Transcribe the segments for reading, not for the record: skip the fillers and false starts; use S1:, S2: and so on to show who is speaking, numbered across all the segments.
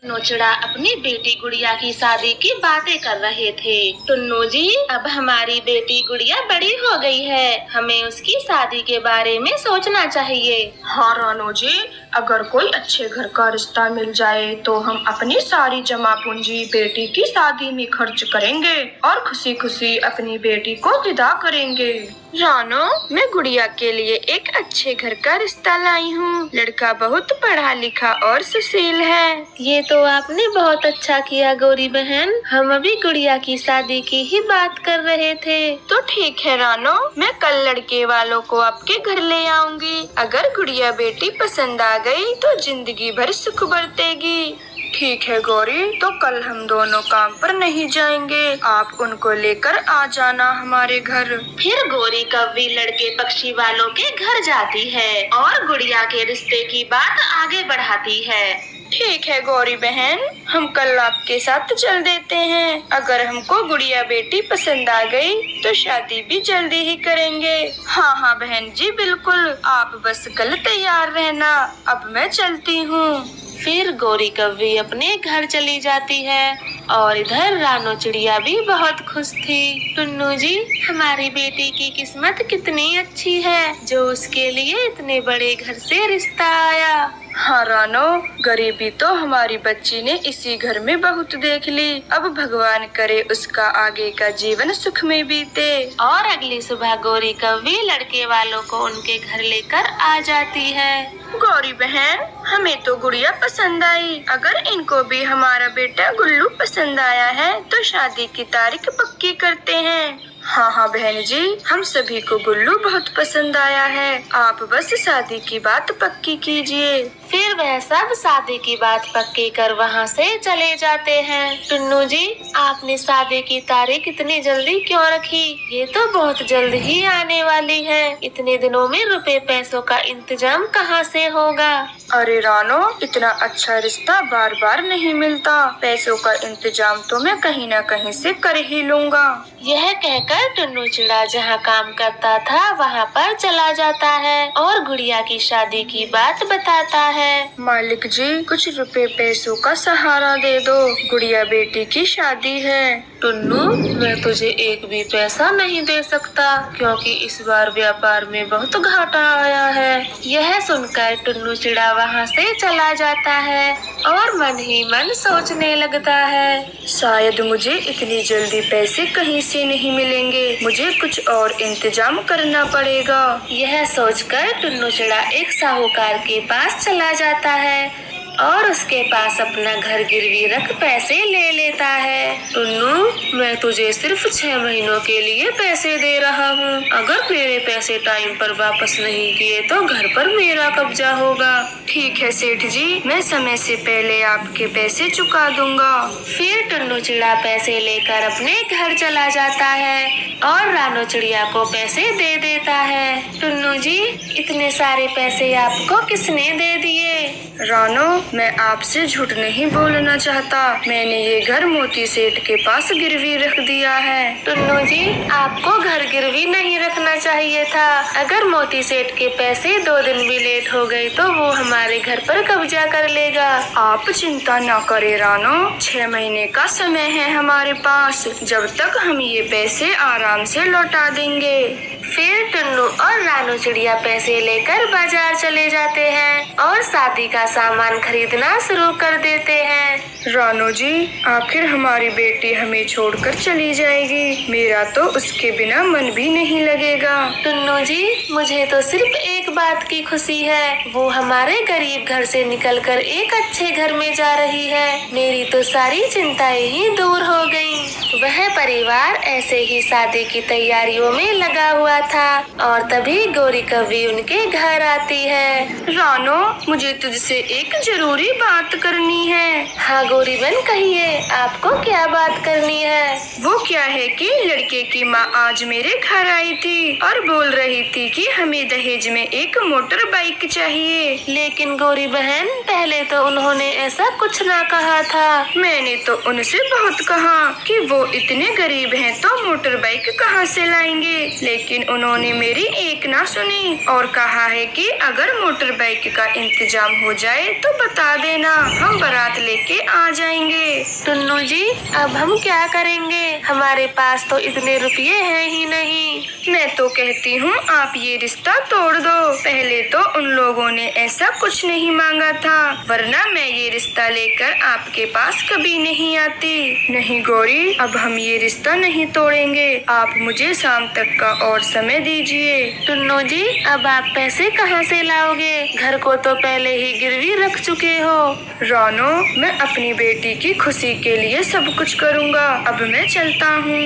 S1: नोचड़ा अपनी बेटी गुड़िया की शादी की बातें कर रहे थे। टुन्नू जी, अब हमारी बेटी गुड़िया बड़ी हो गई है, हमें उसकी शादी के बारे में सोचना चाहिए।
S2: हाँ रानो जी, अगर कोई अच्छे घर का रिश्ता मिल जाए तो हम अपनी सारी जमा पूंजी बेटी की शादी में खर्च करेंगे और खुशी खुशी अपनी बेटी को विदा करेंगे।
S3: रानो, मैं गुड़िया के लिए एक अच्छे घर का रिश्ता लाई हूँ। लड़का बहुत पढ़ा लिखा और सुशील है।
S1: ये तो आपने बहुत अच्छा किया गौरी बहन, हम अभी गुड़िया की शादी की ही बात कर रहे थे।
S3: तो ठीक है रानो, मैं कल लड़के वालों को आपके घर ले आऊंगी। अगर गुड़िया बेटी पसंद आ गई तो जिंदगी भर सुख बरतेगी।
S2: ठीक है गौरी, तो कल हम दोनों काम पर नहीं जाएंगे, आप उनको लेकर आ जाना हमारे घर।
S1: फिर गौरी कव्वी लड़के पक्षी वालों के घर जाती है और गुड़िया के रिश्ते की बात आगे बढ़ाती है।
S3: ठीक है गौरी बहन, हम कल आपके साथ चल देते हैं। अगर हमको गुड़िया बेटी पसंद आ गई तो शादी भी जल्दी ही करेंगे।
S2: हाँ हाँ बहन जी, बिल्कुल, आप बस कल तैयार रहना। अब मैं चलती हूँ।
S1: फिर गौरी कव्वी अपने घर चली जाती है और इधर रानो चिड़िया भी बहुत खुश थी। टुन्नू जी, हमारी बेटी की किस्मत कितनी अच्छी है जो उसके लिए इतने बड़े घर से रिश्ता आया।
S2: हाँ रानो, गरीबी तो हमारी बच्ची ने इसी घर में बहुत देख ली। अब भगवान करे उसका आगे का जीवन सुख में बीते।
S1: और अगली सुबह गौरी कव्वी लड़के वालों को उनके घर लेकर आ जाती है।
S2: गौरी बहन, हमें तो गुड़िया पसंद आई। अगर इनको भी हमारा बेटा गुल्लू पसंद आया है तो शादी की तारीख पक्की करते हैं। हाँ हाँ बहन जी, हम सभी को गुल्लू बहुत पसंद आया है, आप बस शादी की बात पक्की कीजिए।
S1: फिर वह सब शादी की बात पक्की कर वहाँ से चले जाते हैं। टुन्नू जी, आपने शादी की तारीख इतनी जल्दी क्यों रखी? ये तो बहुत जल्द ही आने वाली है। इतने दिनों में रुपए पैसों का इंतजाम कहाँ से होगा?
S2: अरे रानो, इतना अच्छा रिश्ता बार बार नहीं मिलता। पैसों का इंतजाम तो मैं कहीं न कहीं से कर ही लूँगा।
S1: यह कहकर टुन्नू चिड़ा जहाँ काम करता था वहाँ पर चला जाता है और गुड़िया की शादी की बात बताता है।
S2: मालिक जी, कुछ रुपए पैसों का सहारा दे दो, गुड़िया बेटी की शादी है।
S1: टुन्नू, मैं तुझे एक भी पैसा नहीं दे सकता क्योंकि इस बार व्यापार में बहुत घाटा आया है। यह सुनकर टुन्नू चिड़ा वहाँ से चला जाता है और मन ही मन सोचने लगता है,
S2: शायद मुझे इतनी जल्दी पैसे कहीं से नहीं मिलेंगे, मुझे कुछ और इंतजाम करना पड़ेगा।
S1: यह सोचकर टुन्नू चिड़ा एक साहूकार के पास चला जाता है और उसके पास अपना घर गिरवी रख पैसे ले लेता है।
S2: टुन्नू,
S1: मैं तुझे सिर्फ 6 महीनों के लिए पैसे दे रहा हूँ। अगर मेरे पैसे टाइम पर वापस नहीं किए तो घर पर मेरा कब्जा होगा।
S2: ठीक है सेठ जी, मैं समय से पहले आपके पैसे चुका दूंगा।
S1: फिर टुन्नू चिड़ा पैसे लेकर अपने घर चला जाता है और रानो चिड़िया को पैसे दे देता है। टुन्नू जी, इतने सारे पैसे आपको किसने दे दिए?
S2: रानो, मैं आपसे झूठ नहीं बोलना चाहता, मैंने ये घर मोती सेठ के पास गिरवी रख दिया है।
S1: टुन्नू जी, आपको घर गिरवी नहीं रखना चाहिए था। अगर मोती सेठ के पैसे 2 दिन भी लेट हो गए तो वो हमारे घर पर कब्जा कर लेगा।
S2: आप चिंता न करें रानो, 6 महीने का समय है हमारे पास, जब तक हम ये पैसे आराम से लौटा देंगे।
S1: फिर टुन्नू और रानो चिड़िया पैसे लेकर बाजार चले जाते हैं और शादी का सामान खरीदना शुरू कर देते हैं।
S2: रानो जी, आखिर हमारी बेटी हमें छोड़कर चली जाएगी, मेरा तो उसके बिना मन भी नहीं लगेगा।
S1: टुन्नू जी, मुझे तो सिर्फ एक बात की खुशी है, वो हमारे गरीब घर से निकलकर एक अच्छे घर में जा रही है। मेरी तो सारी चिंताएं ही दूर हो गयी। वह परिवार ऐसे ही शादी की तैयारियों में लगा हुआ था और तभी गौरी कव्वी उनके घर आती है।
S2: रानो, मुझे तुझसे एक जरूरी बात करनी है।
S1: हाँ गौरी बहन, कहिए, आपको क्या बात करनी है?
S2: वो क्या है कि लड़के की माँ आज मेरे घर आई थी और बोल रही थी कि हमें दहेज में एक मोटर बाइक चाहिए।
S1: लेकिन गौरी बहन, पहले तो उन्होंने ऐसा कुछ ना कहा था।
S2: मैंने तो उनसे बहुत कहा कि वो इतने गरीब हैं तो मोटर बाइक कहाँ से लाएंगे, लेकिन उन्होंने मेरी एक ना सुनी और कहा है कि अगर मोटर बाइक का इंतजाम हो जाए तो बता देना, हम बारात लेके रुपए आ जाएंगे।
S1: टुन्नू जी, अब हम क्या करेंगे? हमारे पास तो इतने रुपये हैं ही नहीं।
S2: मैं तो कहती हूँ आप ये रिश्ता तोड़ दो। पहले तो उन लोगों ने ऐसा कुछ नहीं मांगा था, वरना मैं ये रिश्ता लेकर आपके पास कभी नहीं आती। नहीं गौरी, अब हम ये रिश्ता नहीं तोड़ेंगे। आप मुझे शाम तक का और समय दीजिए।
S1: टुन्नू जी, अब आप पैसे कहाँ से लाओगे? घर को तो पहले ही गिरवी रख चुके हो।
S2: रानो, मैं अपनी बेटी की खुशी के लिए सब कुछ करूँगा। अब मैं चलता हूँ।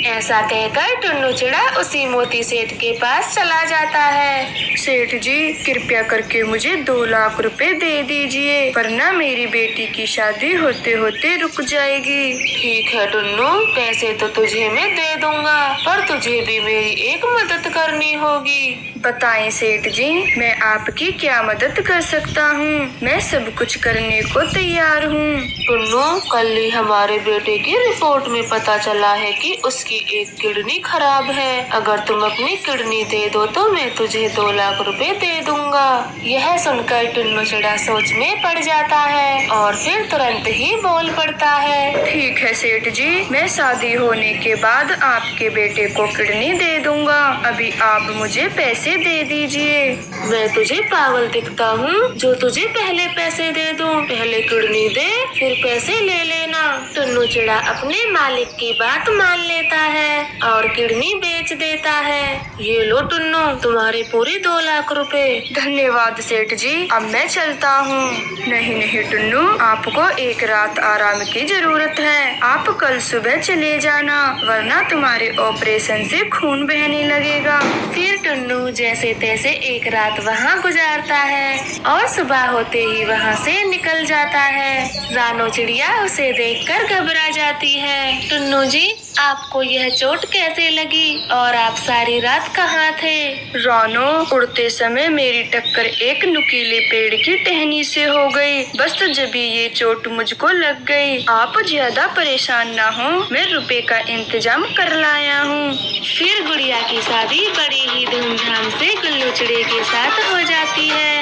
S1: ऐसा कहकर टुन्नू चिड़ा उसी मोती सेठ के पास चला जाता है।
S2: सेठ जी, कृपया करके मुझे 2 लाख रुपए दे दीजिए, वरना मेरी बेटी की शादी होते होते रुक जाएगी।
S1: ठीक है टुन्नू, पैसे तो तुझे मैं दे दूंगा, पर तुझे भी मेरी एक मदद करनी होगी।
S2: बताएं सेठ जी, मैं आपकी क्या मदद कर सकता हूँ? मैं सब कुछ करने को तैयार हूँ।
S1: टुन्नू, कल ही हमारे बेटे की रिपोर्ट में पता चला है कि उसकी एक किडनी खराब है। अगर तुम अपनी किडनी दे दो तो मैं तुझे 2 लाख रुपए दे दूंगा। यह सुनकर टुन्नू चिड़ा सोच में पड़ जाता है और फिर तुरंत ही बोल पड़ता है।
S2: ठीक है सेठ जी, मैं शादी होने के बाद आपके बेटे को किडनी दे दूंगा। अभी आप मुझे पैसे दे दीजिए।
S1: मैं तुझे पागल दिखता हूँ जो तुझे पहले पैसे दे दूँ? पहले किडनी दे, फिर पैसे ले लेना। टुन्नू चिड़ा अपने मालिक की बात मान लेता है और किडनी बेच देता है। ये लो टुन्नू, तुम्हारे पूरे 2 लाख रुपए।
S2: धन्यवाद सेठ जी, अब मैं चलता हूँ। नहीं नहीं टुन्नू, आपको एक रात आराम की जरूरत है। आप कल सुबह चले जाना, वरना तुम्हारे ऑपरेशन से खून बहने लगेगा।
S1: फिर टुन्नू जैसे तैसे एक रात वहाँ गुजारता है और सुबह होते ही वहाँ से निकल जाता है। रानो चिड़िया उसे देखकर घबरा जाती है। टुन्नू जी, आपको यह चोट कैसे लगी और आप सारी रात कहाँ थे?
S2: रानो, उड़ते समय मेरी टक्कर एक नुकीले पेड़ की टहनी से हो गई। बस जब ये चोट मुझको लग गई। आप ज्यादा परेशान ना हो, मैं रुपए का इंतजाम कर लाया हूँ।
S1: फिर गुड़िया की शादी बड़ी ही धूमधाम से गुल्लू चिड़े के साथ हो जाती है।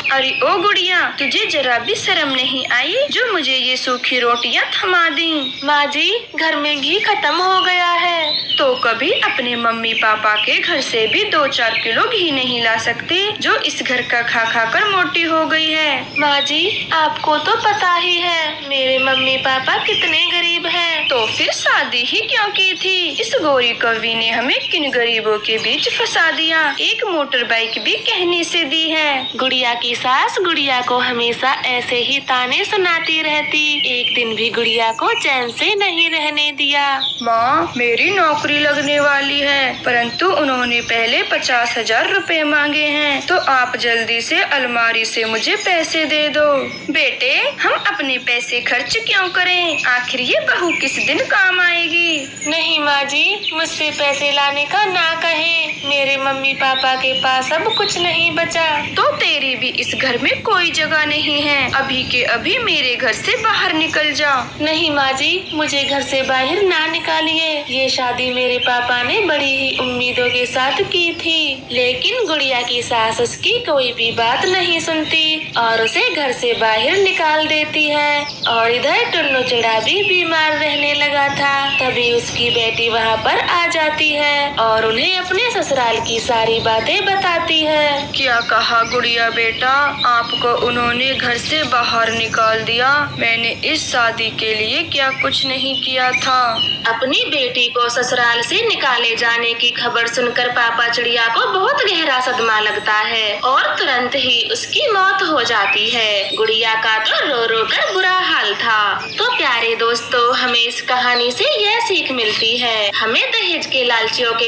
S2: अरे ओ गुड़िया, तुझे जरा भी शर्म नहीं आई जो मुझे ये सूखी रोटियां थमा दी?
S1: माँ जी, घर में घी खत्म हो गया है।
S2: तो कभी अपने मम्मी पापा के घर से भी 2-4 किलो घी नहीं ला सकते, जो इस घर का खा खा कर मोटी हो गई है?
S1: माँ जी, आपको तो पता ही है मेरे मम्मी पापा कितने गरीब हैं।
S2: तो फिर शादी ही क्यों की थी? इस गौरी कवि ने हमें किन गरीबों के बीच फंसा दिया। एक मोटर बाइक भी कहने से दी है।
S1: गुड़िया की सास गुड़िया को हमेशा ऐसे ही ताने सुनाती रहती। एक दिन भी गुड़िया को चैन से नहीं रहने दिया।
S2: माँ, मेरी नौकरी लगने वाली है, परंतु उन्होंने पहले 50,000 रुपए मांगे हैं, तो आप जल्दी से अलमारी से मुझे पैसे दे दो। बेटे, हम अपने पैसे खर्च क्यों करें? आखिर ये बहू किस दिन काम आएगी?
S1: नहीं माँ जी, मुझसे पैसे लाने का ना कहें। मेरे मम्मी पापा के पास अब कुछ नहीं बचा।
S2: तो तेरी भी इस घर में कोई जगह नहीं है। अभी के अभी मेरे घर से बाहर निकल जाओ।
S1: नहीं माँ जी, मुझे घर से बाहर ना निकालिए। ये शादी मेरे पापा ने बड़ी ही उम्मीदों के साथ की थी, लेकिन गुड़िया की सास उसकी कोई भी बात नहीं सुनती और उसे घर से बाहर निकाल देती है। और इधर टुन्नू चिड़ा भी बीमार रहने लगा था। तभी उसकी बेटी वहाँ पर आ जाती है और उन्हें अपने ससुराल की सारी बातें बताती है।
S2: क्या कहा गुड़िया बेटा, आपको उन्होंने घर से बाहर निकाल दिया? मैंने इस शादी के लिए क्या कुछ नहीं किया था।
S1: अपनी बेटी को ससुराल से निकाले जाने की खबर सुनकर पापा चिड़िया को बहुत गहरा सदमा लगता है और तुरंत ही उसकी मौत हो जाती है। गुड़िया का तो रो रो कर बुरा हाल था। तो प्यारे दोस्तों, हमें इस कहानी से यह सीख मिलती है, हमें दहेज के लालचियों के